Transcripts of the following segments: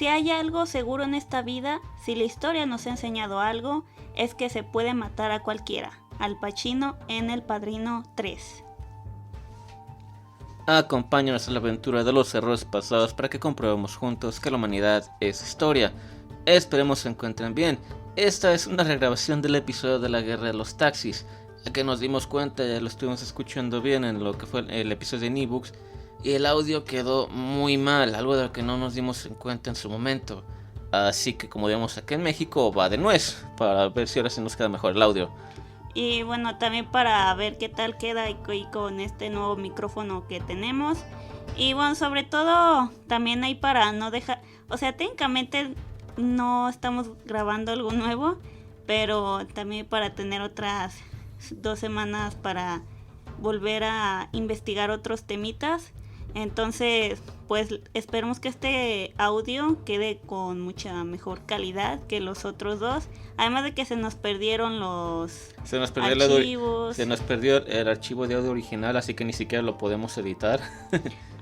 si hay algo seguro en esta vida, si la historia nos ha enseñado algo, es que se puede matar a cualquiera. Al Pacino en El Padrino 3. Acompáñanos a la aventura de los errores pasados para que comprobemos juntos que la humanidad es historia. Esperemos se encuentren bien. Esta es una regrabación del episodio de la guerra de los taxis. Ya que nos dimos cuenta, ya lo estuvimos escuchando bien en lo que fue el episodio de ebooks. Y el audio quedó muy mal, algo de lo que no nos dimos en cuenta en su momento. Así que como digamos acá en México, va de nuez, para ver si ahora sí nos queda mejor el audio. Y bueno, también para ver qué tal queda y con este nuevo micrófono que tenemos. Y bueno, sobre todo también hay para no dejar, o sea, técnicamente no estamos grabando algo nuevo, pero también para tener otras 2 semanas para volver a investigar otros temitas. Entonces, pues esperemos que este audio quede con mucha mejor calidad que los otros dos. Además de que se nos perdieron los archivos. Se nos perdió el archivo de audio original, así que ni siquiera lo podemos editar.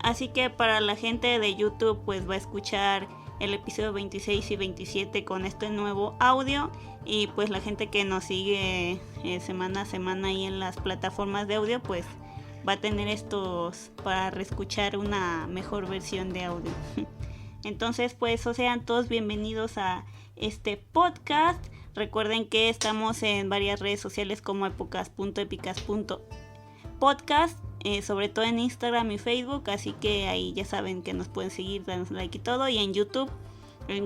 Así que para la gente de YouTube, pues va a escuchar el episodio 26 y 27 con este nuevo audio. Y pues la gente que nos sigue semana a semana ahí en las plataformas de audio, pues va a tener estos para reescuchar una mejor versión de audio. Entonces, pues, sean todos bienvenidos a este podcast. Recuerden que estamos en varias redes sociales como epocas.epicas.podcast, sobre todo en Instagram y Facebook, así que ahí ya saben que nos pueden seguir, darnos like y todo, y en YouTube,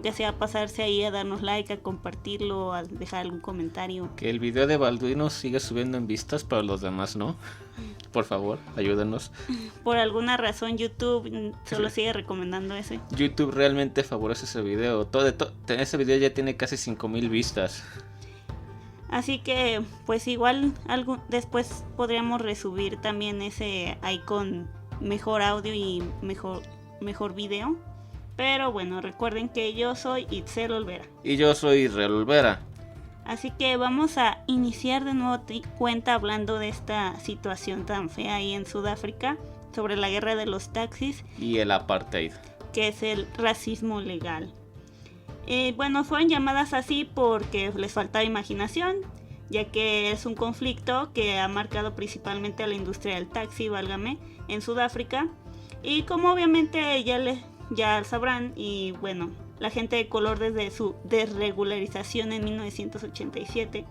que sea pasarse ahí a darnos like, a compartirlo, a dejar algún comentario. Que el video de Balduino siga subiendo en vistas, pero los demás no. Por favor, ayúdenos. Por alguna razón YouTube solo sigue recomendando ese. YouTube realmente favorece ese video. Ese video ya tiene casi 5,000 vistas. Así que pues igual después podríamos resubir también ese ahí con mejor audio y mejor video. Pero bueno, recuerden que yo soy Itzel Olvera. Y yo soy Israel Olvera. Así que vamos a iniciar de nuevo cuenta hablando de esta situación tan fea ahí en Sudáfrica, sobre la guerra de los taxis y el apartheid, que es el racismo legal. Bueno, fueron llamadas así porque les faltaba imaginación, ya que es un conflicto que ha marcado principalmente a la industria del taxi, válgame, en Sudáfrica. Y como obviamente ya sabrán, y bueno, la gente de color desde su desregularización en 1987.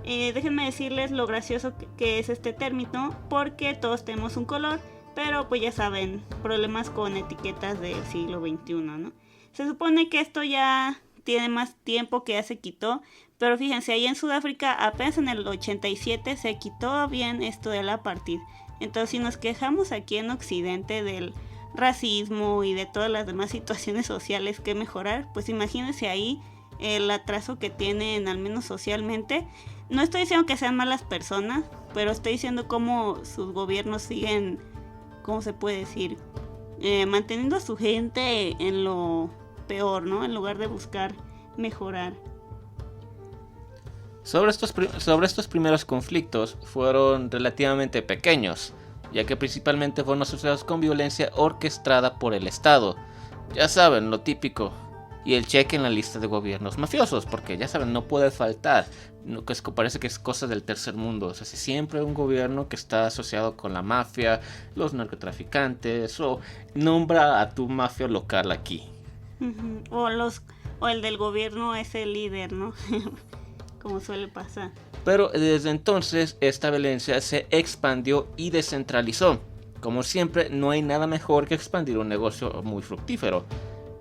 Déjenme decirles lo gracioso que es este término, porque todos tenemos un color, pero pues ya saben, problemas con etiquetas del siglo XXI, ¿no? Se supone que esto ya tiene más tiempo que ya se quitó, pero fíjense, ahí en Sudáfrica apenas en el 87 se quitó bien esto del apartheid. Entonces, si nos quejamos aquí en Occidente del racismo y de todas las demás situaciones sociales que mejorar, pues imagínense ahí el atraso que tienen, al menos socialmente. No estoy diciendo que sean malas personas, pero estoy diciendo cómo sus gobiernos siguen, ¿cómo se puede decir? Manteniendo a su gente en lo peor, ¿no? En lugar de buscar mejorar. Sobre estos primeros conflictos fueron relativamente pequeños, ya que principalmente fueron asociados con violencia orquestada por el Estado. Ya saben, lo típico. Y el cheque en la lista de gobiernos mafiosos, porque ya saben, no puede faltar. No, que parece que es cosa del tercer mundo. O sea, si siempre hay un gobierno que está asociado con la mafia, los narcotraficantes, o nombra a tu mafia local aquí. O el del gobierno es el líder, ¿no? Como suele pasar. Pero desde entonces esta violencia se expandió y descentralizó. Como siempre, no hay nada mejor que expandir un negocio muy fructífero.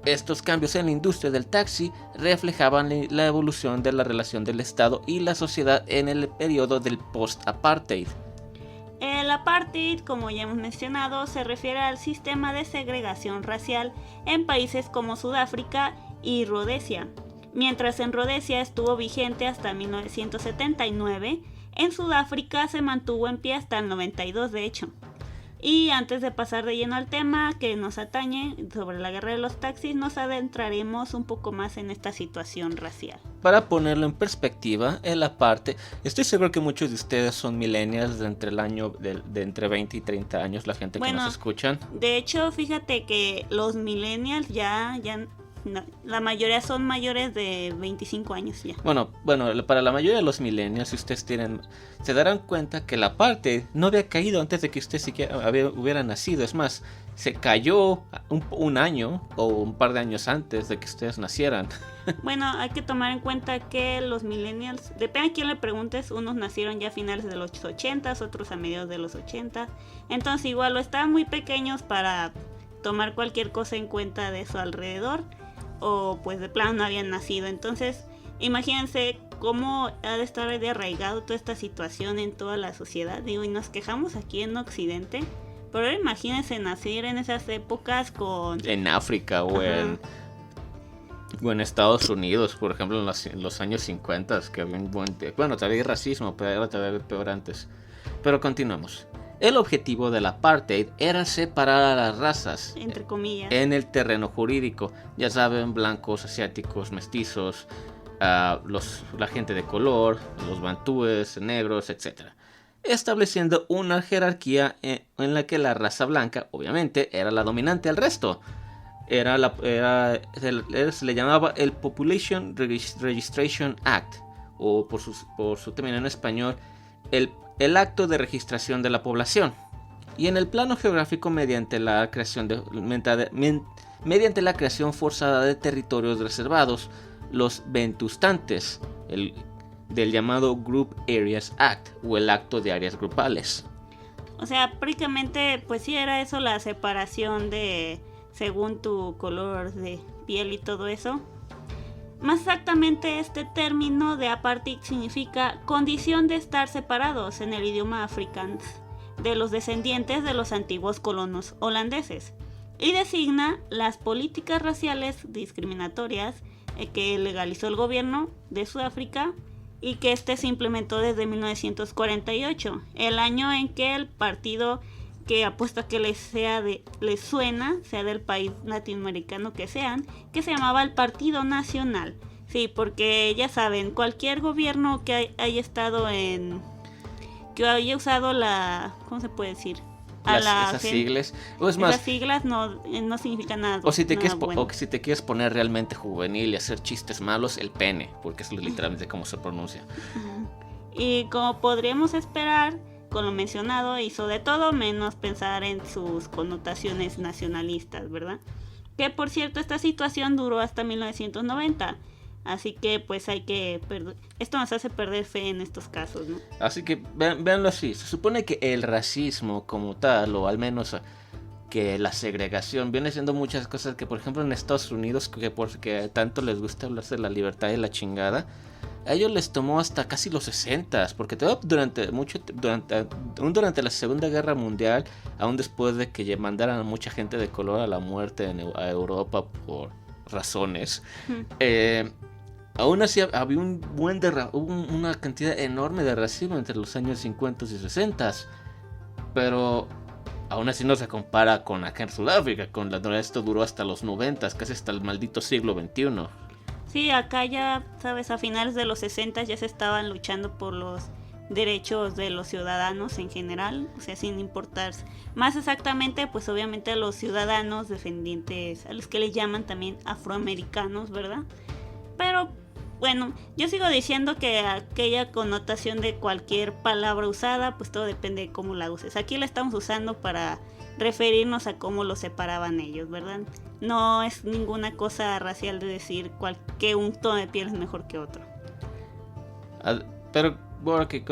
Estos cambios en la industria del taxi reflejaban la evolución de la relación del Estado y la sociedad en el periodo del post-apartheid. El apartheid, como ya hemos mencionado, se refiere al sistema de segregación racial en países como Sudáfrica y Rodesia. Mientras en Rodesia estuvo vigente hasta 1979, en Sudáfrica se mantuvo en pie hasta el 92 de hecho. Y antes de pasar de lleno al tema que nos atañe sobre la guerra de los taxis, nos adentraremos un poco más en esta situación racial. Para ponerlo en perspectiva, estoy seguro que muchos de ustedes son millennials de entre 20 y 30 años, la gente que nos escuchan. De hecho, fíjate que los millennials ya la mayoría son mayores de 25 años ya. Bueno, para la mayoría de los millennials, si ustedes se darán cuenta que la apartheid no había caído antes de que usted siquiera hubiera nacido. Es más, se cayó un año o un par de años antes de que ustedes nacieran. Bueno, hay que tomar en cuenta que los millennials, depende a quién le preguntes, unos nacieron ya a finales de los 80s, otros a mediados de los 80. Entonces igual o estaban muy pequeños para tomar cualquier cosa en cuenta de su alrededor, o pues de plano no habían nacido. Entonces imagínense cómo ha de estar de arraigado toda esta situación en toda la sociedad. Digo, y nos quejamos aquí en Occidente, pero ahora imagínense nacer en esas épocas en África o en Estados Unidos, por ejemplo, en los años 50, que había bueno, todavía hay racismo, pero era todavía peor antes. Pero continuamos. El objetivo del apartheid era separar a las razas, entre comillas, en el terreno jurídico. Ya saben, blancos, asiáticos, mestizos, la gente de color, los bantúes, negros, etc. Estableciendo una jerarquía en la que la raza blanca, obviamente, era la dominante al resto. Se le llamaba el Population Registration Act, o por su término en español, el acto de registración de la población. Y en el plano geográfico, mediante la creación forzada de territorios reservados, los bentustantes, del llamado Group Areas Act, o el acto de áreas grupales. O sea, prácticamente, pues sí era eso, la separación de según tu color de piel y todo eso. Más exactamente, este término de apartheid significa condición de estar separados en el idioma afrikaans de los descendientes de los antiguos colonos holandeses, y designa las políticas raciales discriminatorias que legalizó el gobierno de Sudáfrica y que se implementó desde 1948, el año en que el partido, que apuesto a que les suena, sea del país latinoamericano que sean, que se llamaba el Partido Nacional. Sí, porque ya saben, cualquier gobierno que haya estado que haya usado ¿cómo se puede decir? Esas siglas. O es más, esas siglas no significan nada. O si te quieres poner realmente juvenil y hacer chistes malos, el pene, porque es literalmente como se pronuncia. Y como podríamos esperar, con lo mencionado, hizo de todo menos pensar en sus connotaciones nacionalistas, ¿verdad? Que por cierto, esta situación duró hasta 1990. Así que pues esto nos hace perder fe en estos casos, ¿no? Así que véanlo así. Se supone que el racismo como tal, o al menos que la segregación, viene siendo muchas cosas que, por ejemplo, en Estados Unidos, porque tanto les gusta hablarse de la libertad y la chingada, a ellos les tomó hasta casi los 60s, porque durante la Segunda Guerra Mundial, aún después de que mandaran a mucha gente de color a la muerte a Europa por razones, aún así había una cantidad enorme de racismo entre los años 50 y 60, pero aún así no se compara con acá en Sudáfrica, donde esto duró hasta los 90, casi hasta el maldito siglo XXI. Sí, acá ya, sabes, a finales de los 60 ya se estaban luchando por los derechos de los ciudadanos en general, o sea, sin importar. Más exactamente, pues obviamente a los ciudadanos descendientes, a los que les llaman también afroamericanos, ¿verdad? Pero bueno, yo sigo diciendo que aquella connotación de cualquier palabra usada, pues todo depende de cómo la uses. Aquí la estamos usando para referirnos a cómo lo separaban ellos, ¿verdad? No es ninguna cosa racial de decir que un tono de piel es mejor que otro. Pero bueno, que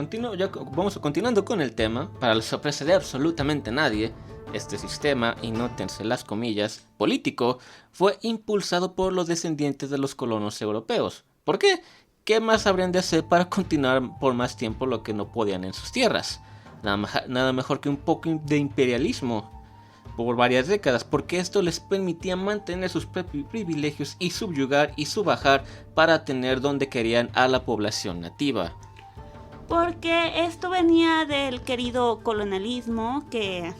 vamos continuando con el tema. Para la sorpresa de absolutamente nadie, este sistema, y nótense las comillas, político, fue impulsado por los descendientes de los colonos europeos. ¿Por qué? ¿Qué más habrían de hacer para continuar por más tiempo lo que no podían en sus tierras? Nada mejor que un poco de imperialismo por varias décadas, porque esto les permitía mantener sus privilegios y subyugar y subajar para tener donde querían a la población nativa. Porque esto venía del querido colonialismo que,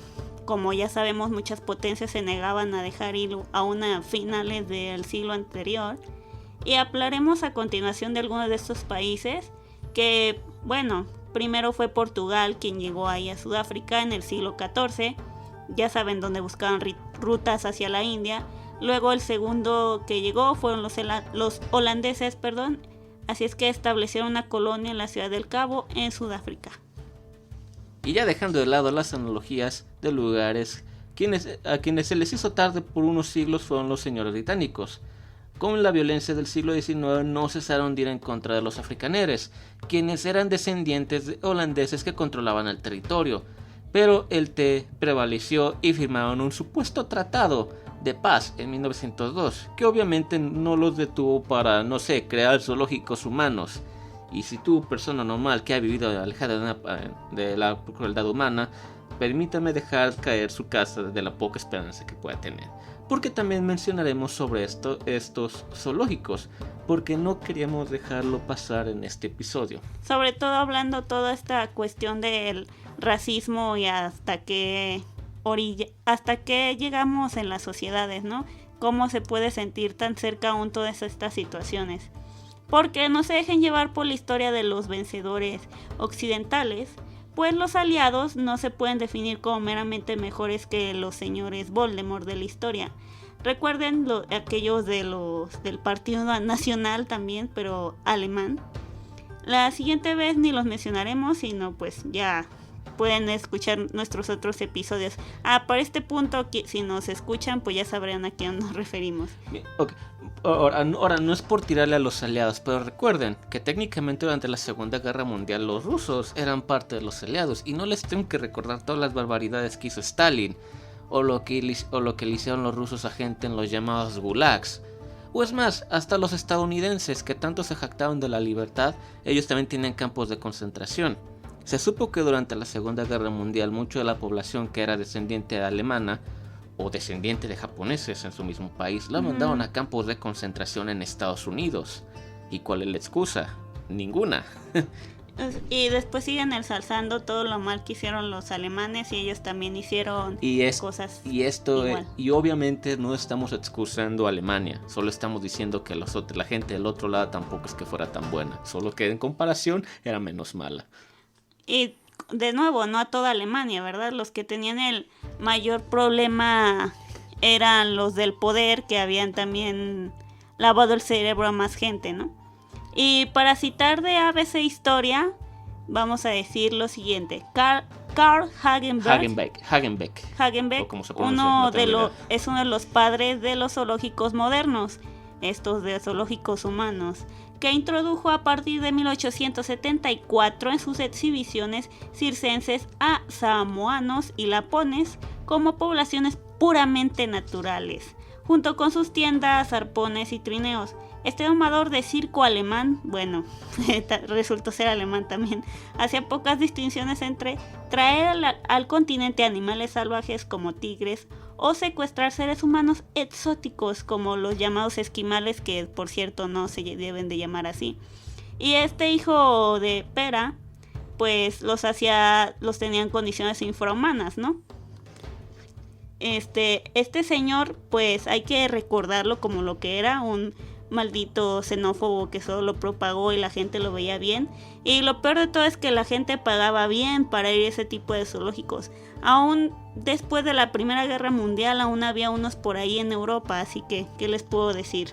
como ya sabemos, muchas potencias se negaban a dejar ir aún a finales del siglo anterior. Y hablaremos a continuación de algunos de estos países que, bueno, primero fue Portugal quien llegó ahí a Sudáfrica en el siglo XIV. Ya saben, donde buscaban rutas hacia la India. Luego el segundo que llegó fueron los holandeses, así es que establecieron una colonia en la ciudad del Cabo, en Sudáfrica. Y ya dejando de lado las analogías de lugares, a quienes se les hizo tarde por unos siglos fueron los señores británicos. Con la violencia del siglo XIX no cesaron de ir en contra de los africaneres, quienes eran descendientes de holandeses que controlaban el territorio. Pero el té prevaleció y firmaron un supuesto tratado de paz en 1902, que obviamente no los detuvo para, crear zoológicos humanos. Y si tú, persona normal que ha vivido alejada de la crueldad humana, permítame dejar caer su casa de la poca esperanza que pueda tener. Porque también mencionaremos sobre estos zoológicos, porque no queríamos dejarlo pasar en este episodio. Sobre todo hablando toda esta cuestión del racismo y hasta qué llegamos en las sociedades, ¿no? Cómo se puede sentir tan cerca aún todas estas situaciones. Porque no se dejen llevar por la historia de los vencedores occidentales, pues los aliados no se pueden definir como meramente mejores que los señores Voldemort de la historia. Recuerden aquellos del Partido Nacional también, pero alemán. La siguiente vez ni los mencionaremos, sino pues ya pueden escuchar nuestros otros episodios. Para este punto, si nos escuchan, pues ya sabrán a quién nos referimos. Okay. Ahora, no es por tirarle a los aliados, pero recuerden que técnicamente durante la Segunda Guerra Mundial los rusos eran parte de los aliados, y no les tengo que recordar todas las barbaridades que hizo Stalin, o lo que le hicieron los rusos a gente en los llamados gulags. O es más, hasta los estadounidenses, que tanto se jactaban de la libertad, ellos también tienen campos de concentración. Se supo que durante la Segunda Guerra Mundial mucho de la población que era descendiente alemana o descendiente de japoneses en su mismo país la mandaron a campos de concentración en Estados Unidos. ¿Y cuál es la excusa? Ninguna. Y después siguen ensalzando todo lo mal que hicieron los alemanes, y ellos también hicieron cosas igual. Y obviamente no estamos excusando a Alemania, solo estamos diciendo que la gente del otro lado tampoco es que fuera tan buena, solo que en comparación era menos mala. Y de nuevo, no a toda Alemania, ¿verdad? Los que tenían el mayor problema eran los del poder, que habían también lavado el cerebro a más gente, ¿no? Y para citar de ABC Historia, vamos a decir lo siguiente. Carl Hagenbeck, o como se pronuncia, es uno de los padres de los zoológicos modernos, estos de zoológicos humanos, que introdujo a partir de 1874 en sus exhibiciones circenses a samoanos y lapones como poblaciones puramente naturales, junto con sus tiendas, arpones y trineos. Este domador de circo alemán, resultó ser alemán también, hacía pocas distinciones entre traer al continente animales salvajes como tigres o secuestrar seres humanos exóticos como los llamados esquimales, que por cierto no se deben de llamar así. Y este hijo de Pera, pues los tenía en condiciones infrahumanas, ¿no? Este señor, pues hay que recordarlo como lo que era, un maldito xenófobo que solo lo propagó y la gente lo veía bien. Y lo peor de todo es que la gente pagaba bien para ir a ese tipo de zoológicos. Aún después de la Primera Guerra Mundial aún había unos por ahí en Europa, así que ¿qué les puedo decir?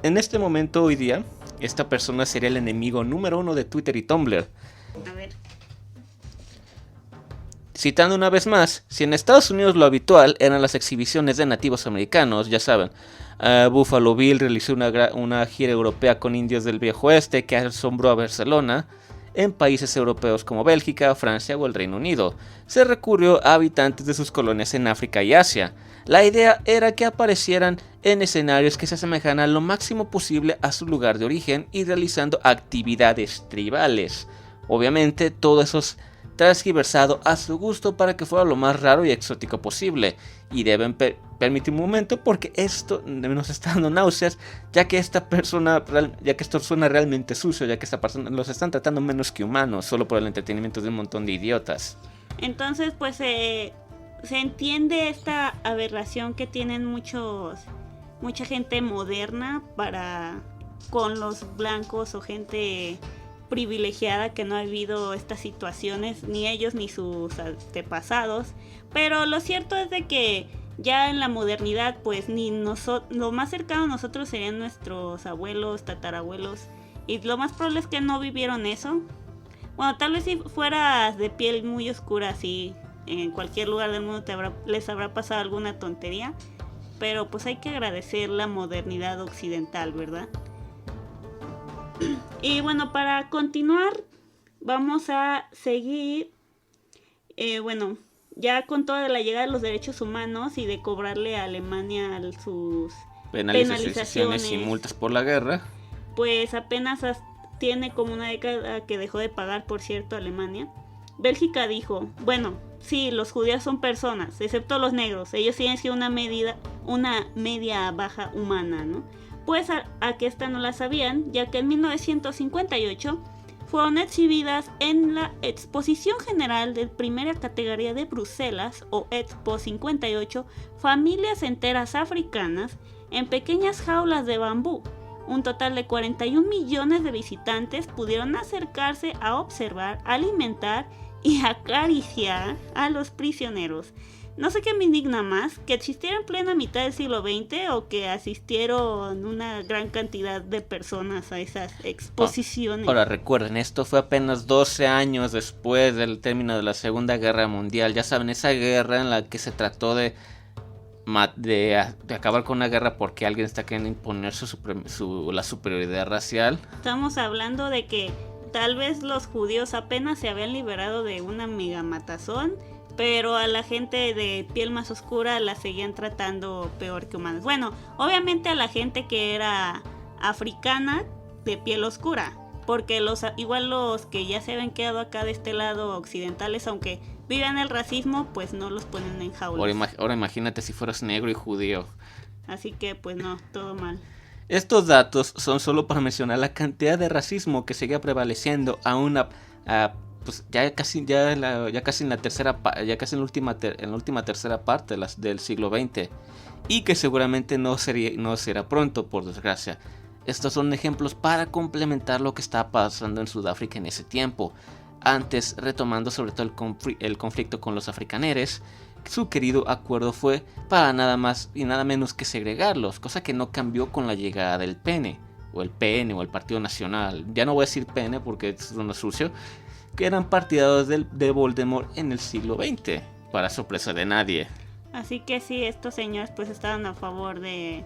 En este momento hoy día, esta persona sería el enemigo número 1 de Twitter y Tumblr. A ver. Citando una vez más, si en Estados Unidos lo habitual eran las exhibiciones de nativos americanos, ya saben, Buffalo Bill realizó una gira europea con indios del viejo oeste que asombró a Barcelona. En países europeos como Bélgica, Francia o el Reino Unido, se recurrió a habitantes de sus colonias en África y Asia. La idea era que aparecieran en escenarios que se asemejaran lo máximo posible a su lugar de origen y realizando actividades tribales. Obviamente todo eso es transgiversado a su gusto para que fuera lo más raro y exótico posible. Y deben permitir un momento, porque esto nos está dando náuseas, ya que esto suena realmente sucio, ya que esta persona los están tratando menos que humanos, solo por el entretenimiento de un montón de idiotas. Entonces pues se entiende esta aberración que tienen mucha gente moderna con los blancos o gente privilegiada que no ha habido estas situaciones, ni ellos ni sus antepasados. Pero lo cierto es de que ya en la modernidad, pues lo más cercano a nosotros serían nuestros abuelos, tatarabuelos, y lo más probable es que no vivieron eso. Bueno, tal vez si fueras de piel muy oscura, así en cualquier lugar del mundo les habrá pasado alguna tontería, pero pues hay que agradecer la modernidad occidental, ¿verdad? Y bueno, para continuar vamos a seguir, ya con toda la llegada de los derechos humanos y de cobrarle a Alemania sus penalizaciones y multas por la guerra. Pues apenas tiene como una década que dejó de pagar, por cierto, Alemania. Bélgica dijo, bueno, sí, los judíos son personas, excepto los negros, ellos tienen sido una media baja humana, ¿no? Pues a que esta no la sabían, ya que en 1958 fueron exhibidas en la Exposición General de Primera Categoría de Bruselas, o Expo 58, familias enteras africanas en pequeñas jaulas de bambú. Un total de 41 millones de visitantes pudieron acercarse a observar, alimentar y acariciar a los prisioneros. No sé qué me indigna más, que existiera en plena mitad del siglo XX o que asistieron una gran cantidad de personas a esas exposiciones. Ahora recuerden, esto fue apenas 12 años después del término de la Segunda Guerra Mundial. Ya saben, esa guerra en la que se trató de acabar con una guerra porque alguien está queriendo imponer la superioridad racial. Estamos hablando de que tal vez los judíos apenas se habían liberado de una mega matazón, pero a la gente de piel más oscura la seguían tratando peor que humanos. Bueno, obviamente a la gente que era africana de piel oscura, porque igual los que ya se habían quedado acá de este lado occidentales, aunque vivan el racismo, pues no los ponen en jaulas. Ahora imagínate si fueras negro y judío. Así que pues no, todo mal. Estos datos son solo para mencionar la cantidad de racismo que sigue prevaleciendo pues ya casi en la última tercera parte del siglo XX, y que seguramente no será pronto, por desgracia. Estos son ejemplos para complementar lo que estaba pasando en Sudáfrica en ese tiempo. Antes, retomando sobre todo el conflicto con los africaneres, su querido acuerdo fue para nada más y nada menos que segregarlos, cosa que no cambió con la llegada del PN, o el PN, o el Partido Nacional. Ya no voy a decir PN porque es un sucio, que eran partidarios de Voldemort en el siglo XX, para sorpresa de nadie. Así que sí, estos señores pues estaban a favor de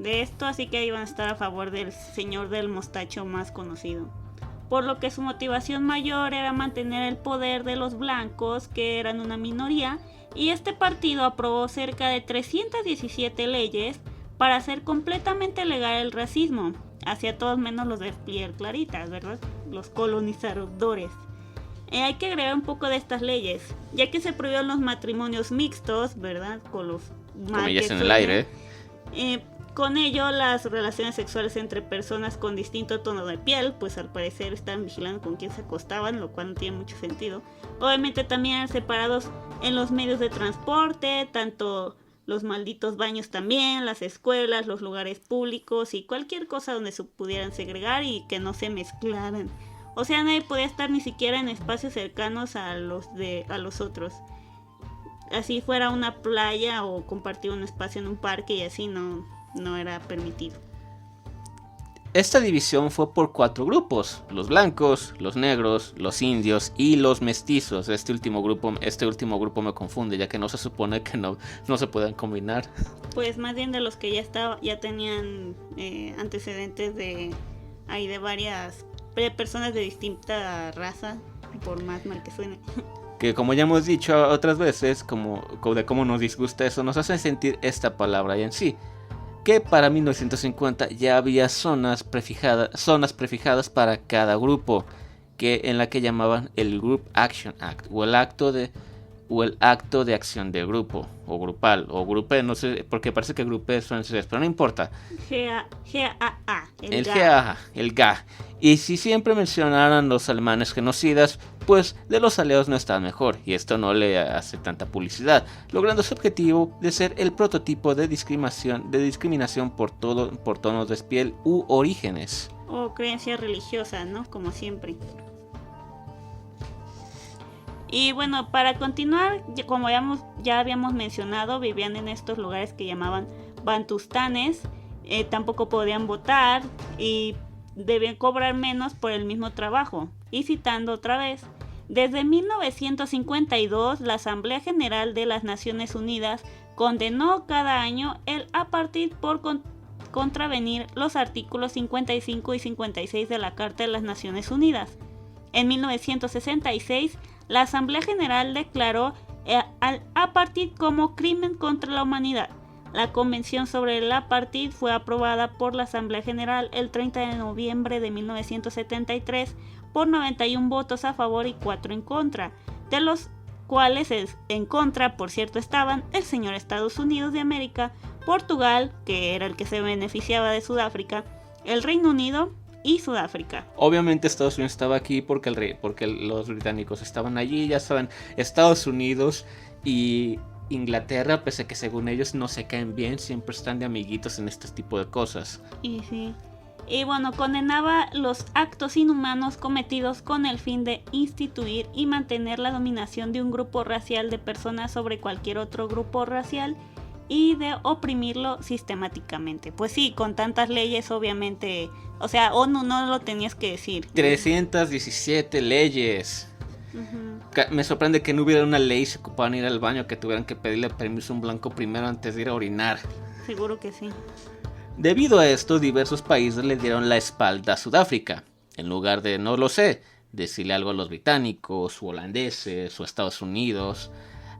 esto, así que iban a estar a favor del señor del mostacho más conocido. Por lo que su motivación mayor era mantener el poder de los blancos, que eran una minoría, y este partido aprobó cerca de 317 leyes para hacer completamente legal el racismo, hacia todos menos los de piel claritas, ¿verdad? Los colonizadores. Hay que agregar un poco de estas leyes, ya que se prohibieron los matrimonios mixtos, ¿verdad? Con los comillas en el aire. Con ello, las relaciones sexuales entre personas con distinto tono de piel, pues al parecer estaban vigilando con quién se acostaban, lo cual no tiene mucho sentido. Obviamente también eran separados en los medios de transporte, tanto los malditos baños también, las escuelas, los lugares públicos y cualquier cosa donde se pudieran segregar y que no se mezclaran. O sea, nadie podía estar ni siquiera en espacios cercanos a los otros. Así fuera una playa o compartir un espacio en un parque y así no era permitido. Esta división fue por 4 grupos: los blancos, los negros, los indios y los mestizos. Este último grupo me confunde, ya que no se supone que no se puedan combinar. Pues más bien de los que ya tenían antecedentes de varias personas de distinta raza, por más mal que suene. Que como ya hemos dicho otras veces, de cómo nos disgusta eso, nos hace sentir esta palabra y en sí. Que para 1950 ya había zonas prefijadas para cada grupo, en la que llamaban el Group Action Act, o el acto de acción de grupo, o grupal, o grupé, no sé, porque parece que grupé es francés, pero no importa. GAA, el GA. Y si siempre mencionaran los alemanes genocidas, pues de los aliados no estaban mejor, y esto no le hace tanta publicidad, logrando su objetivo de ser el prototipo de discriminación por tonos de piel u orígenes. O creencia religiosa, ¿no? Como siempre. Y bueno, para continuar, como ya habíamos mencionado, vivían en estos lugares que llamaban bantustanes, tampoco podían votar y debían cobrar menos por el mismo trabajo. Y citando otra vez, desde 1952 la Asamblea General de las Naciones Unidas condenó cada año el apartheid por contravenir los artículos 55 y 56 de la Carta de las Naciones Unidas. En 1966, la Asamblea General declaró al apartheid como crimen contra la humanidad. La Convención sobre el Apartheid fue aprobada por la Asamblea General el 30 de noviembre de 1973 por 91 votos a favor y 4 en contra, de los cuales en contra, por cierto, estaban el señor Estados Unidos de América, Portugal, que era el que se beneficiaba de Sudáfrica, el Reino Unido y Sudáfrica. Obviamente Estados Unidos estaba aquí porque los británicos estaban allí, ya saben, Estados Unidos y Inglaterra, pese a que según ellos no se caen bien, siempre están de amiguitos en este tipo de cosas. Y sí. Y bueno, condenaba los actos inhumanos cometidos con el fin de instituir y mantener la dominación de un grupo racial de personas sobre cualquier otro grupo racial y de oprimirlo sistemáticamente. Pues sí, con tantas leyes obviamente, o sea, ONU no lo tenías que decir. 317 leyes. Uh-huh. Me sorprende que no hubiera una ley si ocupaban ir al baño que tuvieran que pedirle permiso a un blanco primero antes de ir a orinar. Seguro que sí. Debido a esto, diversos países le dieron la espalda a Sudáfrica. En lugar de, no lo sé, decirle algo a los británicos, o holandeses, o Estados Unidos.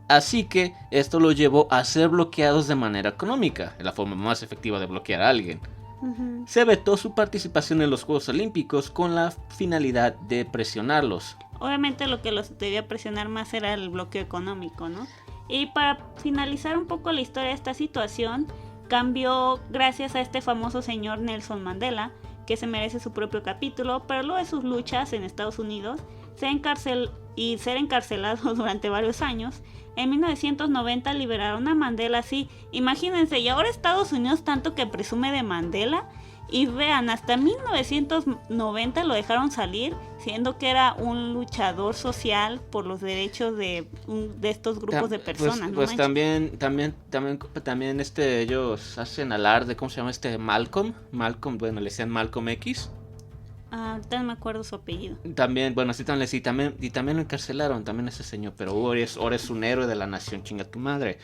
Así que esto lo llevó a ser bloqueados de manera económica, la forma más efectiva de bloquear a alguien. Uh-huh. Se vetó su participación en los Juegos Olímpicos con la finalidad de presionarlos. Obviamente lo que los debía presionar más era el bloqueo económico, ¿no? Y para finalizar un poco la historia de esta situación, cambió gracias a este famoso señor Nelson Mandela, que se merece su propio capítulo, pero luego de sus luchas en Estados Unidos ser encarcelado durante varios años. En 1990 liberaron a Mandela, sí, imagínense, y ahora Estados Unidos tanto que presume de Mandela, y vean, hasta 1990 lo dejaron salir, siendo que era un luchador social por los derechos de estos grupos de personas. Pues también ellos hacen alarde, ¿cómo se llama Malcolm, bueno, le decían Malcolm X. Ahorita no me acuerdo su apellido. También, bueno, sí, también lo encarcelaron, también ese señor, pero ahora es un héroe de la nación, chinga tu madre.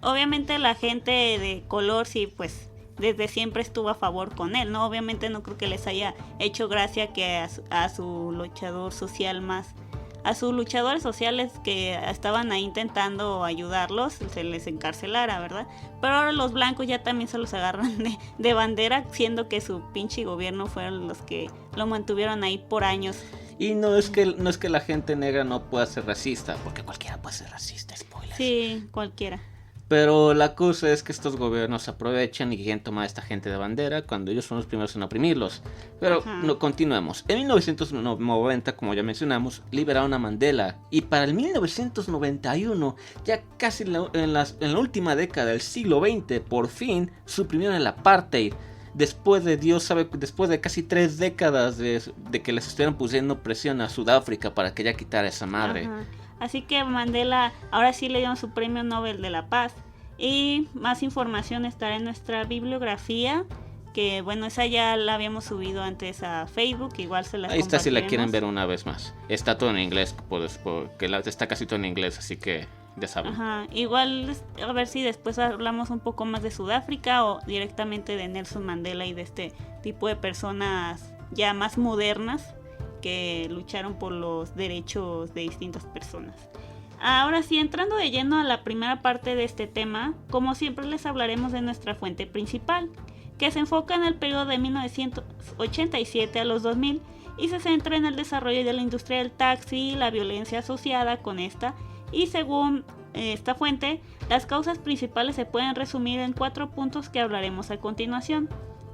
Obviamente la gente de color sí, pues desde siempre estuvo a favor con él, ¿no? Obviamente no creo que les haya hecho gracia que a su luchador social a sus luchadores sociales que estaban ahí intentando ayudarlos, se les encarcelara, ¿verdad? Pero ahora los blancos ya también se los agarran de bandera, siendo que su pinche gobierno fueron los que lo mantuvieron ahí por años. Y no es que la gente negra no pueda ser racista, porque cualquiera puede ser racista, spoiler. Sí, cualquiera. Pero la cosa es que estos gobiernos aprovechan y quieren tomar a esta gente de bandera cuando ellos son los primeros en oprimirlos. Pero no, continuemos. En 1990, como ya mencionamos, liberaron a Mandela. Y para el 1991, ya casi en la última década del siglo XX, por fin suprimieron el apartheid. Después de casi 3 décadas de que les estuvieran pusiendo presión a Sudáfrica para que ya quitara esa madre. Ajá. Así que Mandela ahora sí le dieron su premio Nobel de la Paz. Y más información estará en nuestra bibliografía, que bueno, esa ya la habíamos subido antes a Facebook, igual se las ahí está si la quieren ver una vez más. Está todo en inglés, porque está casi todo en inglés, así que ya saben. Ajá, igual a ver si después hablamos un poco más de Sudáfrica o directamente de Nelson Mandela y de este tipo de personas ya más modernas que lucharon por los derechos de distintas personas. Ahora sí, entrando de lleno a la primera parte de este tema, como siempre les hablaremos de nuestra fuente principal, que se enfoca en el periodo de 1987 a los 2000 y se centra en el desarrollo de la industria del taxi y la violencia asociada con esta, y según esta fuente, las causas principales se pueden resumir en 4 puntos que hablaremos a continuación.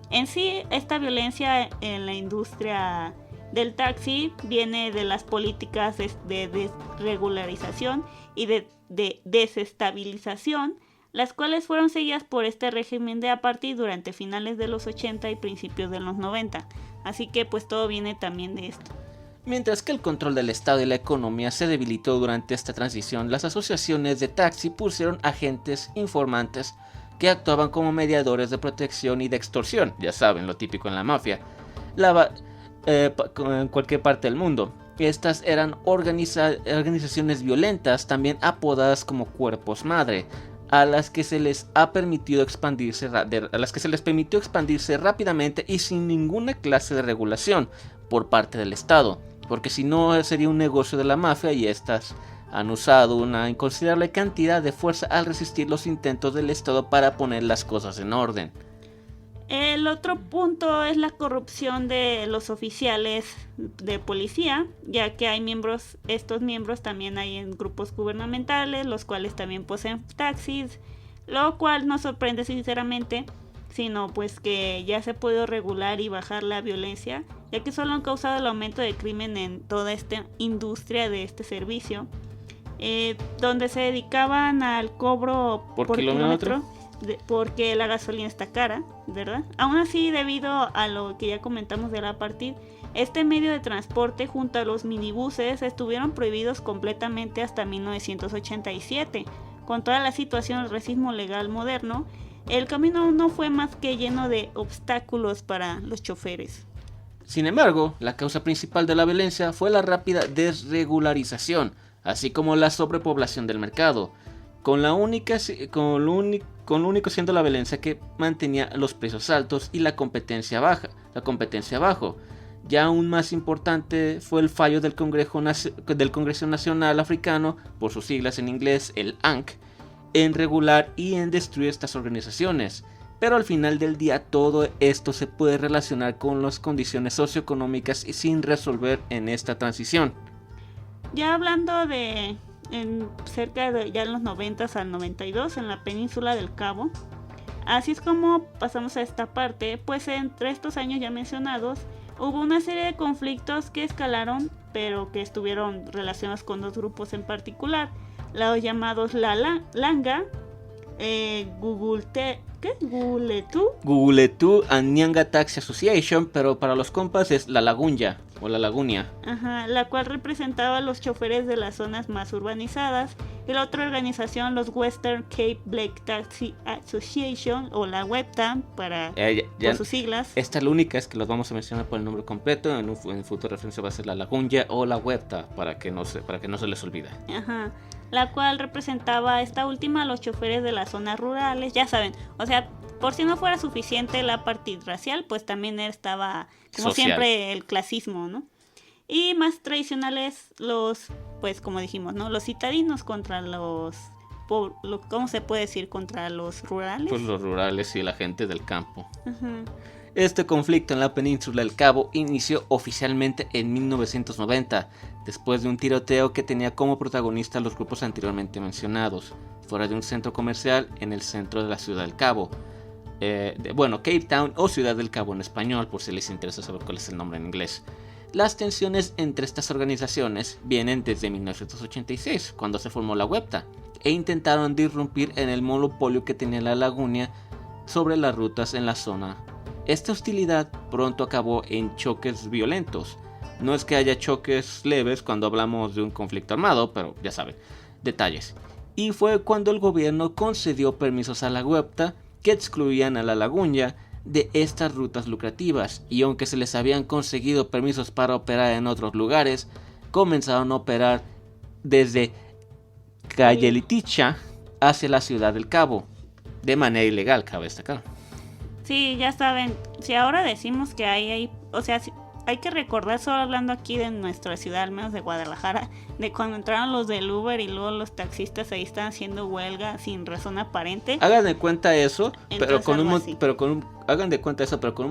En sí, esta violencia en la industria del taxi viene de las políticas de desregularización y de desestabilización las cuales fueron seguidas por este régimen de apartheid durante finales de los 80 y principios de los 90. Así que pues todo viene también de esto. Mientras que el control del Estado y la economía se debilitó durante esta transición, las asociaciones de taxi pusieron agentes informantes que actuaban como mediadores de protección y de extorsión, ya saben, lo típico en la mafia, en cualquier parte del mundo. Estas eran organizaciones violentas, también apodadas como cuerpos madre, a las que se les permitió expandirse rápidamente y sin ninguna clase de regulación por parte del Estado, porque si no sería un negocio de la mafia, y estas han usado una inconsiderable cantidad de fuerza al resistir los intentos del Estado para poner las cosas en orden. El otro punto es la corrupción de los oficiales de policía, ya que hay estos miembros también hay en grupos gubernamentales, los cuales también poseen taxis, lo cual no sorprende sinceramente, sino pues que ya se ha podido regular y bajar la violencia, ya que solo han causado el aumento de crimen en toda esta industria de este servicio, donde se dedicaban al cobro por kilómetro. Porque la gasolina está cara, ¿verdad? Aún así, debido a lo que ya comentamos de la apartheid, este medio de transporte junto a los minibuses estuvieron prohibidos completamente hasta 1987. Con toda la situación del racismo legal moderno, el camino no fue más que lleno de obstáculos para los choferes. Sin embargo, la causa principal de la violencia fue la rápida desregularización, así como la sobrepoblación del mercado, con lo único siendo la violencia que mantenía los precios altos y la competencia bajo. Ya aún más importante fue el fallo del Congreso Nacional Africano, por sus siglas en inglés el ANC, en regular y en destruir estas organizaciones. Pero al final del día todo esto se puede relacionar con las condiciones socioeconómicas sin resolver en esta transición. Ya hablando de cerca de ya en los 90 al 92 en la península del Cabo. Así es como pasamos a esta parte, pues entre estos años ya mencionados hubo una serie de conflictos que escalaron, pero que estuvieron relacionados con dos grupos en particular, los llamados Langa, Guguletu and Nyanga Taxi Association, pero para los compas es la Lagunya o la Lagunia. Ajá, la cual representaba a los choferes de las zonas más urbanizadas, y la otra organización, los Western Cape Black Taxi Association o la WEBTA por sus siglas. Esta es la única, es que los vamos a mencionar por el nombre completo, en futuro referencia va a ser la Lagunya o la WEBTA para que no se les olvide. Ajá, la cual representaba esta última a los choferes de las zonas rurales, ya saben, o sea, por si no fuera suficiente la parte racial, pues también estaba, como social, siempre, el clasismo, ¿no? Y más tradicionales pues como dijimos, ¿no? Los citadinos contra ¿cómo se puede decir? Contra los rurales. Pues los rurales y la gente del campo. Uh-huh. Este conflicto en la península del Cabo inició oficialmente en 1990, después de un tiroteo que tenía como protagonista los grupos anteriormente mencionados, fuera de un centro comercial en el centro de la ciudad del Cabo. Cape Town o Ciudad del Cabo en español, por si les interesa saber cuál es el nombre en inglés. Las tensiones entre estas organizaciones vienen desde 1986, cuando se formó la WEBTA, e intentaron disrumpir en el monopolio que tenía la Lagunia sobre las rutas en la zona. Esta hostilidad pronto acabó en choques violentos. No es que haya choques leves cuando hablamos de un conflicto armado, pero ya saben, detalles. Y fue cuando el gobierno concedió permisos a la WEBTA que excluían a la Lagunya de estas rutas lucrativas, y aunque se les habían conseguido permisos para operar en otros lugares, comenzaron a operar desde Cayeliticha hacia la Ciudad del Cabo, de manera ilegal, cabe destacar. Sí, ya saben, si ahora decimos que hay que recordar, solo hablando aquí de nuestra ciudad, al menos de Guadalajara, de cuando entraron los del Uber y luego los taxistas ahí estaban haciendo huelga sin razón aparente. Hagan de cuenta eso, pero con un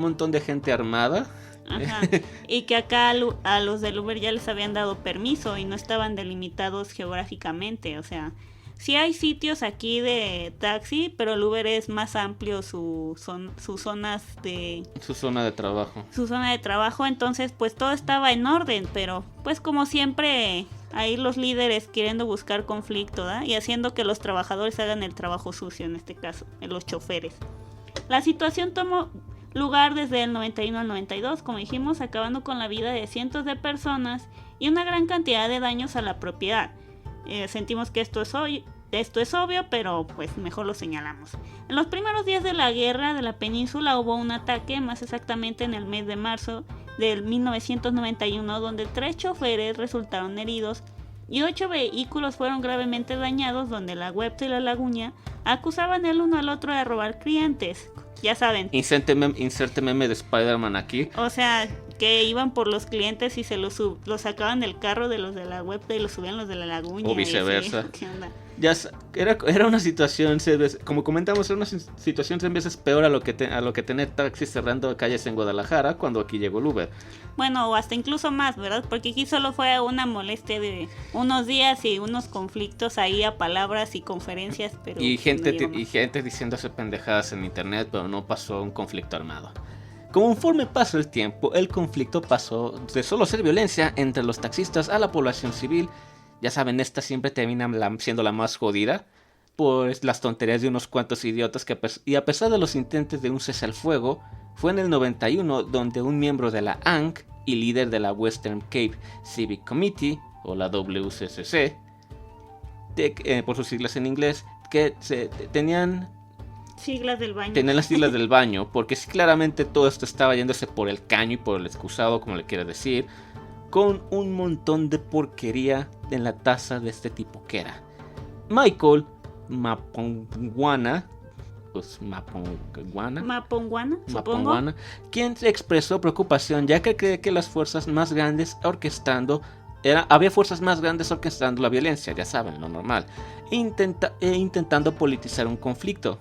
montón de gente armada. Ajá. Y que acá a los del Uber ya les habían dado permiso y no estaban delimitados geográficamente, o sea, sí hay sitios aquí de taxi, pero el Uber es más amplio su zona de trabajo. Entonces pues todo estaba en orden, pero pues como siempre ahí los líderes queriendo buscar conflicto, ¿da? Y haciendo que los trabajadores hagan el trabajo sucio, en este caso, los choferes. La situación tomó lugar desde el 91 al 92, como dijimos, acabando con la vida de cientos de personas y una gran cantidad de daños a la propiedad. Sentimos que esto es obvio, pero pues mejor lo señalamos. En los primeros días de la guerra de la península hubo un ataque, más exactamente en el mes de marzo del 1991, donde 3 choferes resultaron heridos y 8 vehículos fueron gravemente dañados, donde la Webster y la Laguña acusaban el uno al otro de robar clientes. Ya saben. Inserte meme de Spider-Man aquí. O sea, que iban por los clientes y se los sacaban del carro de los de la Webster y los subían los de la Laguña. O viceversa. ¿Qué onda? Ya era una situación, como comentamos, era una situación 100 veces peor a lo que tener taxis cerrando calles en Guadalajara cuando aquí llegó el Uber. Bueno, o hasta incluso más, ¿verdad? Porque aquí solo fue una molestia de unos días y unos conflictos ahí a palabras y conferencias, pero y gente diciéndose pendejadas en internet, pero no pasó un conflicto armado. Conforme pasó el tiempo, el conflicto pasó de solo ser violencia entre los taxistas a la población civil. Ya saben, esta siempre termina siendo la más jodida por las tonterías de unos cuantos idiotas y a pesar de los intentos de un cese al fuego, fue en el 91 donde un miembro de la ANC y líder de la Western Cape Civic Committee, o la WCCC, por sus siglas en inglés, que tenían siglas del baño. Tenían las siglas del baño, porque sí, claramente todo esto estaba yéndose por el caño y por el excusado, como le quieras decir, con un montón de porquería en la taza de este tipo que era Michael Mapongwana, quien expresó preocupación ya que cree que las fuerzas más grandes había fuerzas más grandes orquestando la violencia, ya saben, lo normal, intentando politizar un conflicto.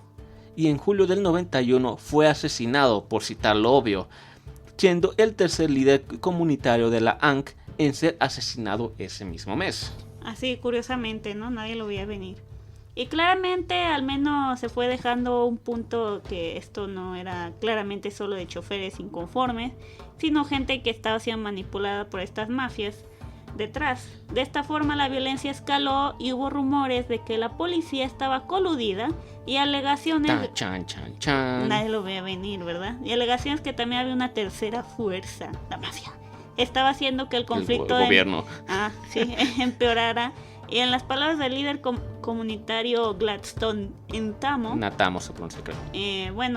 Y en julio del 91 fue asesinado, por citar lo obvio, siendo el tercer líder comunitario de la ANC en ser asesinado ese mismo mes. Así, curiosamente, ¿no? Nadie lo veía venir. Y claramente, al menos se fue dejando un punto que esto no era claramente solo de choferes inconformes, sino gente que estaba siendo manipulada por estas mafias detrás. De esta forma la violencia escaló y hubo rumores de que la policía estaba coludida y alegaciones... Nadie lo veía venir, ¿verdad? Y alegaciones que también había una tercera fuerza, la mafia. Estaba haciendo que el conflicto... El gobierno. Empeorara. Y en las palabras del líder comunitario Gladstone Ntamo... Natamo se pronuncia, creo.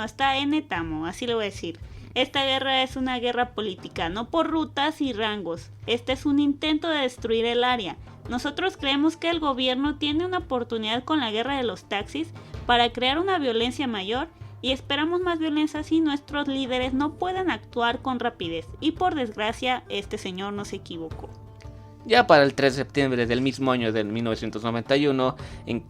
Está Ntamo, así lo voy a decir. Esta guerra es una guerra política, no por rutas y rangos. Este es un intento de destruir el área. Nosotros creemos que el gobierno tiene una oportunidad con la guerra de los taxis para crear una violencia mayor y esperamos más violencia si nuestros líderes no pueden actuar con rapidez. Y por desgracia, este señor no se equivocó. Ya para el 3 de septiembre del mismo año de 1991, en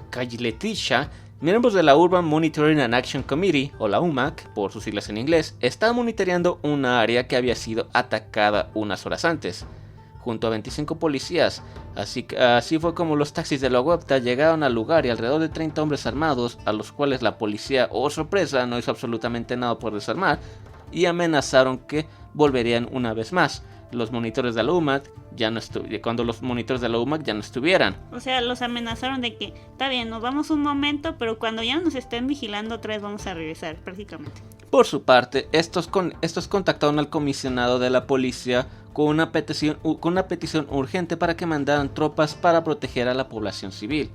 Cayletisha, miembros de la Urban Monitoring and Action Committee, o la UMAC, por sus siglas en inglés, estaban monitoreando una área que había sido atacada unas horas antes, junto a 25 policías. Así fue como los taxis de la UEPTA llegaron al lugar y alrededor de 30 hombres armados, a los cuales la policía, oh sorpresa, no hizo absolutamente nada por desarmar, y amenazaron que volverían una vez más. Los monitores de la UMAC cuando los monitores de la UMAC ya no estuvieran. O sea, los amenazaron de que, está bien, nos vamos un momento, pero cuando ya nos estén vigilando otra vez vamos a regresar, prácticamente. Por su parte, estos contactaron al comisionado de la policía con una petición urgente para que mandaran tropas para proteger a la población civil.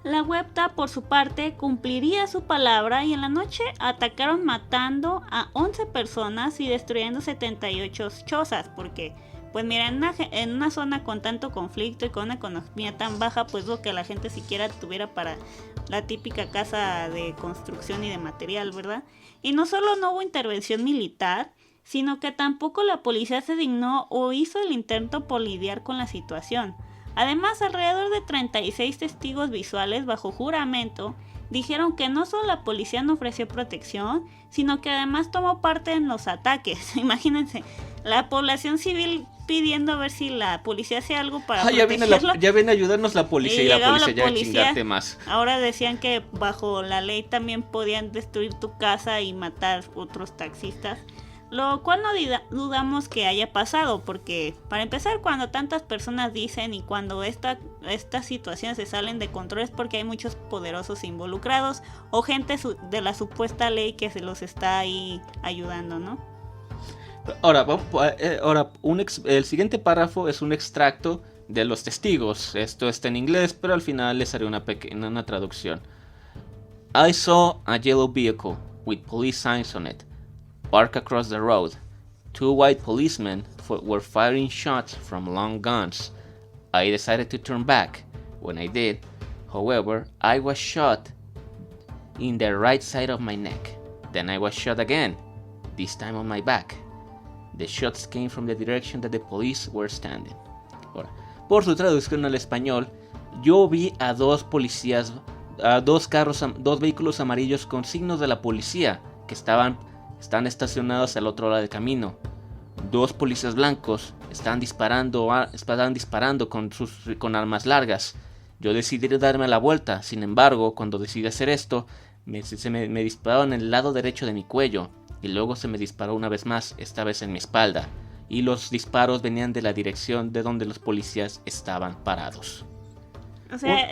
La UEPTA, por su parte, cumpliría su palabra y en la noche atacaron matando a 11 personas y destruyendo 78 chozas, porque, pues mira, en una zona con tanto conflicto y con una economía tan baja, pues lo que la gente siquiera tuviera para la típica casa de construcción y de material, ¿verdad? Y no solo no hubo intervención militar, sino que tampoco la policía se dignó o hizo el intento por lidiar con la situación. Además, alrededor de 36 testigos visuales bajo juramento dijeron que no solo la policía no ofreció protección, sino que además tomó parte en los ataques. Imagínense, la población civil pidiendo a ver si la policía hacía algo para protegerlo. Ya viene a ayudarnos la policía y la policía ya chingarte más. Ahora decían que bajo la ley también podían destruir tu casa y matar otros taxistas. Lo cual no dudamos que haya pasado, porque para empezar, cuando tantas personas dicen y cuando estas situaciones se salen de control es porque hay muchos poderosos involucrados o gente de la supuesta ley que se los está ahí ayudando, ¿no? Ahora, el siguiente párrafo es un extracto de los testigos. Esto está en inglés, pero al final les haré una traducción. I saw a yellow vehicle with police signs on it park across the road. 2 white policemen were firing shots from long guns. I decided to turn back. When I did, however, I was shot in the right side of my neck. Then I was shot again, this time on my back. The shots came from the direction that the police were standing. Ahora, por su traducción al español, yo vi a 2 policías, a 2 vehículos amarillos con signos de la policía que están estacionados al otro lado del camino. 2 policías blancos estaban disparando con armas largas. Yo decidí darme la vuelta. Sin embargo, cuando decidí hacer esto, se me dispararon en el lado derecho de mi cuello. Y luego se me disparó una vez más, esta vez en mi espalda. Y los disparos venían de la dirección de donde los policías estaban parados. O sea,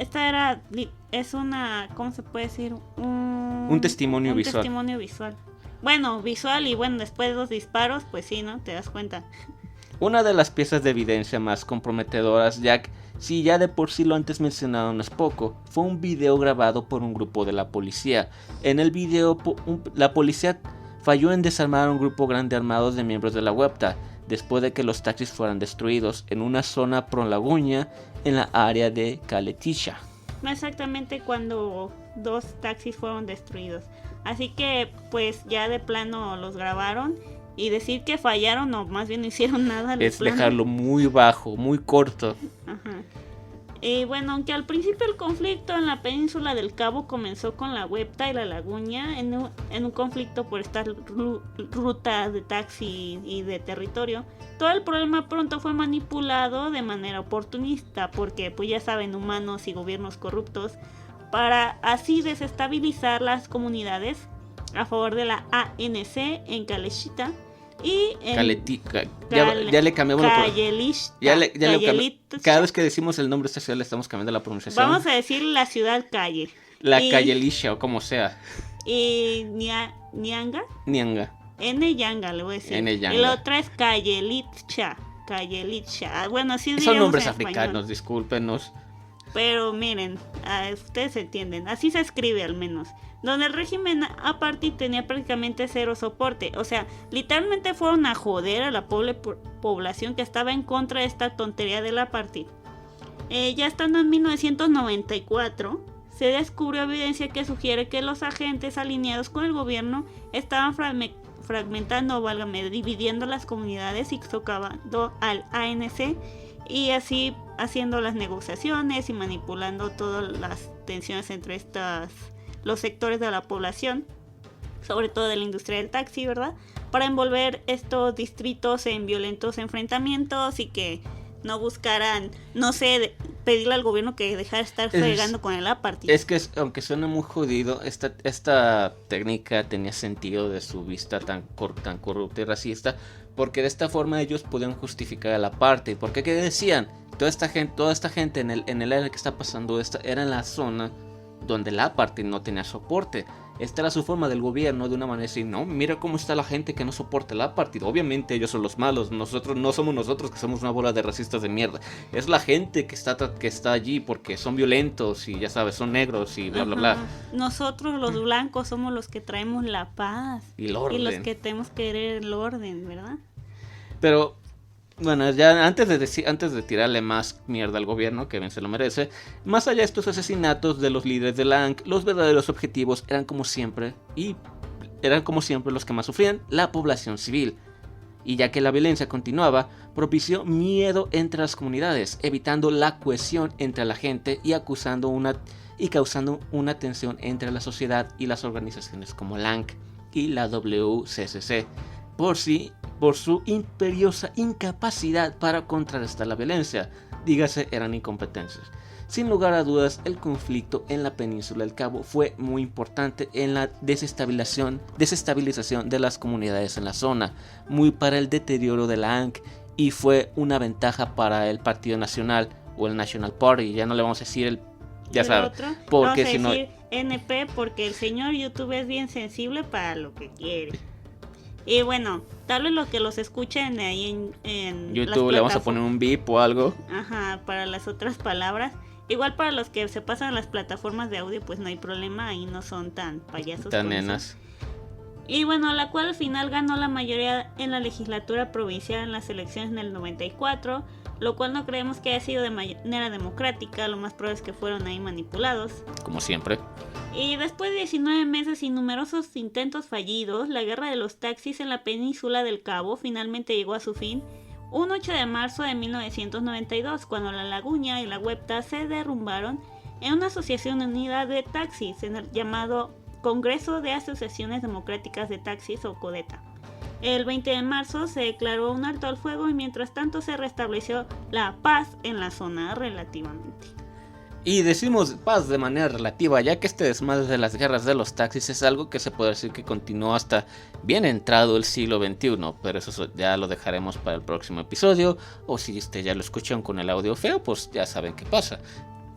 es una, ¿cómo se puede decir? Un testimonio visual. Un testimonio visual. Bueno, visual y bueno, después de los disparos, pues sí, ¿no? Te das cuenta. Una de las piezas de evidencia más comprometedoras, si ya de por sí lo antes mencionado no es poco, fue un video grabado por un grupo de la policía. En el video, la policía falló en desarmar a un grupo grande armados de miembros de la Webta, después de que los taxis fueran destruidos en una zona pro-Laguña en la área de Caletisha. Exactamente cuando 2 taxis fueron destruidos. Así que pues ya de plano los grabaron y decir que fallaron o más bien no hicieron nada. Es dejarlo muy bajo, muy corto. Ajá. Y bueno, aunque al principio el conflicto en la península del Cabo comenzó con la Webta y la Laguña en un conflicto por esta ruta de taxi y de territorio, todo el problema pronto fue manipulado de manera oportunista porque pues ya saben, humanos y gobiernos corruptos, para así desestabilizar las comunidades a favor de la ANC en Calechita y en ya le cambiamos cada vez que decimos el nombre de esta ciudad le estamos cambiando la pronunciación. Vamos a decir la ciudad Calle. Callelisha o como sea. Y Nianga. Nyanga le voy a decir. Y la otra es Callelicha. Bueno, así son nombres africanos, discúlpenos. Pero miren, ustedes entienden, así se escribe al menos. Donde el régimen apartheid tenía prácticamente cero soporte. O sea, literalmente fueron a joder a la población que estaba en contra de esta tontería del apartheid. Ya estando en 1994, se descubrió evidencia que sugiere que los agentes alineados con el gobierno estaban fragmentando, dividiendo las comunidades y socavando al ANC y así haciendo las negociaciones y manipulando todas las tensiones entre los sectores de la población, sobre todo de la industria del taxi, ¿verdad? Para envolver estos distritos en violentos enfrentamientos y que no buscaran, no sé, pedirle al gobierno que dejara de estar fregando con el apartheid. Es que aunque suena muy jodido, esta técnica tenía sentido de su vista tan corrupta y racista, porque de esta forma ellos podían justificar el apartheid. Porque ¿qué decían? Toda esta gente en el área que está pasando era en la zona donde el apartheid no tenía soporte. Esta era su forma del gobierno de una manera así, no, mira cómo está la gente que no soporta el apartheid. Obviamente ellos son los malos, nosotros no somos nosotros que somos una bola de racistas de mierda. Es la gente que está allí porque son violentos y ya sabes, son negros y bla bla bla. Nosotros los blancos somos los que traemos la paz y el orden. Y los que tenemos que querer el orden, ¿verdad? Pero bueno, ya antes de tirarle más mierda al gobierno, que bien se lo merece, más allá de estos asesinatos de los líderes de la ANC, los verdaderos objetivos eran como siempre los que más sufrían, la población civil. Y ya que la violencia continuaba, propició miedo entre las comunidades, evitando la cohesión entre la gente y causando una tensión entre la sociedad y las organizaciones como la ANC y la WCCC. Por su imperiosa incapacidad para contrarrestar la violencia, dígase, eran incompetencias. Sin lugar a dudas, el conflicto en la península del Cabo fue muy importante en la desestabilización de las comunidades en la zona, muy para el deterioro de la ANC, y fue una ventaja para el Partido Nacional o el National Party. Ya no le vamos a decir el, ya sabes, porque si no NP, porque el señor YouTube es bien sensible para lo que quiere. Y bueno, tal vez lo que los escuchen ahí en YouTube le vamos a poner un beep o algo. Ajá, para las otras palabras. Igual para los que se pasan a las plataformas de audio, pues no hay problema, ahí no son tan payasos. Tan nenas. Y bueno, la cual al final ganó la mayoría en la legislatura provincial en las elecciones del 94, lo cual no creemos que haya sido de manera democrática, lo más probable es que fueron ahí manipulados. Como siempre. Y después de 19 meses y numerosos intentos fallidos, la guerra de los taxis en la península del Cabo finalmente llegó a su fin un 8 de marzo de 1992, cuando la Laguña y la Huepta se derrumbaron en una asociación unida de taxis en el llamado Congreso de Asociaciones Democráticas de Taxis o CODETA. El 20 de marzo se declaró un alto al fuego y mientras tanto se restableció la paz en la zona relativamente. Y decimos paz de manera relativa, ya que este desmadre de las guerras de los taxis es algo que se puede decir que continuó hasta bien entrado el siglo XXI, pero eso ya lo dejaremos para el próximo episodio, o si ya lo escucharon con el audio feo, pues ya saben qué pasa.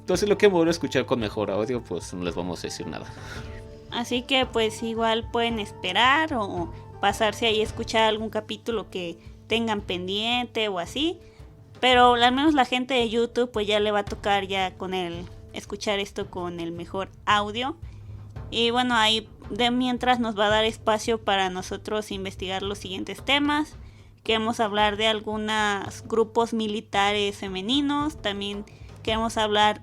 Entonces lo que vuelvo a escuchar con mejor audio, pues no les vamos a decir nada. Así que pues igual pueden esperar o pasarse ahí a escuchar algún capítulo que tengan pendiente o así. Pero al menos la gente de YouTube pues ya le va a tocar ya con escuchar esto con el mejor audio. Y bueno, ahí de mientras nos va a dar espacio para nosotros investigar los siguientes temas. Queremos hablar de algunos grupos militares femeninos. También queremos hablar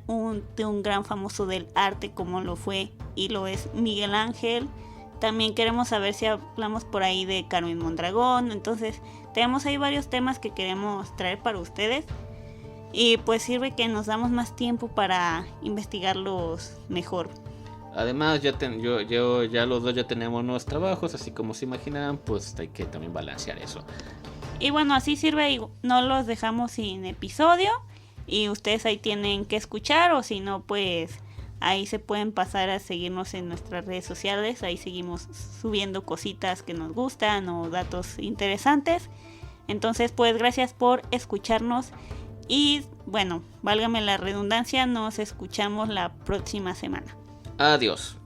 de un gran famoso del arte como lo fue y lo es Miguel Ángel. También queremos saber si hablamos por ahí de Carmen Mondragón. Entonces tenemos ahí varios temas que queremos traer para ustedes. Y pues sirve que nos damos más tiempo para investigarlos mejor. Además ya los dos ya tenemos nuevos trabajos, así como se imaginarán, pues hay que también balancear eso. Y bueno, así sirve y no los dejamos sin episodio. Y ustedes ahí tienen que escuchar, o si no pues ahí se pueden pasar a seguirnos en nuestras redes sociales. Ahí seguimos subiendo cositas que nos gustan o datos interesantes. Entonces pues gracias por escucharnos. Y bueno, válgame la redundancia, nos escuchamos la próxima semana. Adiós.